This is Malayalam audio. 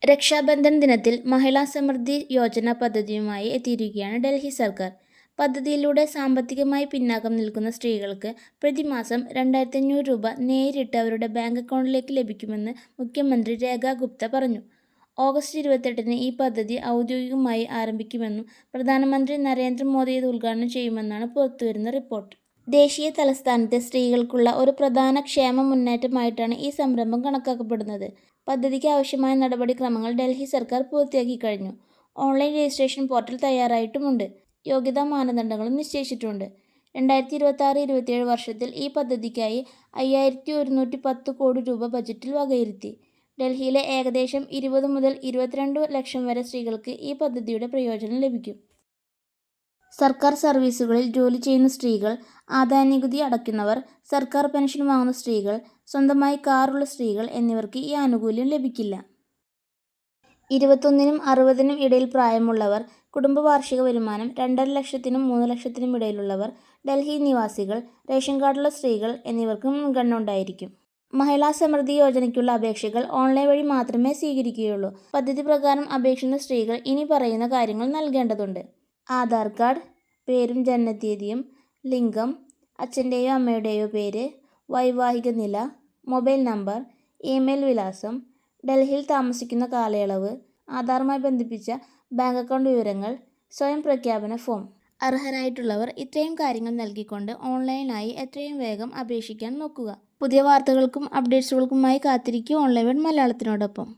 രക്ഷാബന്ധൻ ദിനത്തിൽ മഹിളാ സമൃദ്ധി യോജന പദ്ധതിയുമായി എത്തിയിരിക്കുകയാണ് ഡൽഹി സർക്കാർ. പദ്ധതിയിലൂടെ സാമ്പത്തികമായി പിന്നാക്കം നിൽക്കുന്ന സ്ത്രീകൾക്ക് പ്രതിമാസം 2500 രൂപ നേരിട്ട് അവരുടെ ബാങ്ക് അക്കൗണ്ടിലേക്ക് ലഭിക്കുമെന്ന് മുഖ്യമന്ത്രി രേഖ ഗുപ്ത പറഞ്ഞു. ഓഗസ്റ്റ് 28-ന് ഈ പദ്ധതി ഔദ്യോഗികമായി ആരംഭിക്കുമെന്നും പ്രധാനമന്ത്രി നരേന്ദ്രമോദി ഇത് ഉദ്ഘാടനം ചെയ്യുമെന്നാണ് പുറത്തുവരുന്ന റിപ്പോർട്ട്. ദേശീയ തലസ്ഥാനത്തെ സ്ത്രീകൾക്കുള്ള ഒരു പ്രധാന ക്ഷേമ മുന്നേറ്റമായിട്ടാണ് ഈ സംരംഭം കണക്കാക്കപ്പെടുന്നത്. പദ്ധതിക്ക് ആവശ്യമായ നടപടിക്രമങ്ങൾ ഡൽഹി സർക്കാർ പൂർത്തിയാക്കി കഴിഞ്ഞു. ഓൺലൈൻ രജിസ്ട്രേഷൻ പോർട്ടൽ തയ്യാറായിട്ടുമുണ്ട്. യോഗ്യതാ മാനദണ്ഡങ്ങളും നിശ്ചയിച്ചിട്ടുണ്ട്. 2026-27 വർഷത്തിൽ ഈ പദ്ധതിക്കായി 5110 കോടി രൂപ ബജറ്റിൽ വകയിരുത്തി. ഡൽഹിയിലെ ഏകദേശം 20 മുതൽ 22 ലക്ഷം വരെ സ്ത്രീകൾക്ക് ഈ പദ്ധതിയുടെ പ്രയോജനം ലഭിക്കും. സർക്കാർ സർവീസുകളിൽ ജോലി ചെയ്യുന്ന സ്ത്രീകൾ, ആദായനികുതി അടയ്ക്കുന്നവർ, സർക്കാർ പെൻഷൻ വാങ്ങുന്ന സ്ത്രീകൾ, സ്വന്തമായി കാറുള്ള സ്ത്രീകൾ എന്നിവർക്ക് ഈ ആനുകൂല്യം ലഭിക്കില്ല. 21-നും 60-നും ഇടയിൽ പ്രായമുള്ളവർ, കുടുംബ വാർഷിക വരുമാനം 2.5 ലക്ഷത്തിനും 3 ലക്ഷത്തിനും ഇടയിലുള്ളവർ, ഡൽഹി നിവാസികൾ, റേഷൻ കാർഡുള്ള സ്ത്രീകൾ എന്നിവർക്ക് മുൻഗണന ഉണ്ടായിരിക്കും. മഹിളാ സമൃദ്ധി യോജനയ്ക്കുള്ള അപേക്ഷകൾ ഓൺലൈൻ വഴി മാത്രമേ സ്വീകരിക്കുകയുള്ളൂ. പദ്ധതി പ്രകാരം അപേക്ഷിക്കുന്ന സ്ത്രീകൾ ഇനി പറയുന്ന കാര്യങ്ങൾ നൽകേണ്ടതുണ്ട്. ആധാർ കാർഡ്, പേരും ജനനത്തീയതിയും, ലിംഗം, അച്ഛൻ്റെയോ അമ്മയുടെയോ പേര്, വൈവാഹിക നില, മൊബൈൽ നമ്പർ, ഇമെയിൽ വിലാസം, ഡൽഹിയിൽ താമസിക്കുന്ന കാലയളവ്, ആധാറുമായി ബന്ധിപ്പിച്ച ബാങ്ക് അക്കൗണ്ട് വിവരങ്ങൾ, സ്വയം പ്രഖ്യാപന ഫോം. അർഹരായിട്ടുള്ളവർ ഇത്രയും കാര്യങ്ങൾ നൽകിക്കൊണ്ട് ഓൺലൈനായി എത്രയും വേഗം അപേക്ഷിക്കാൻ നോക്കുക. പുതിയ വാർത്തകൾക്കും അപ്ഡേറ്റ്സുകൾക്കുമായി കാത്തിരിക്കൂ ഓൺലൈൻ വേഡ് മലയാളത്തിനോടൊപ്പം.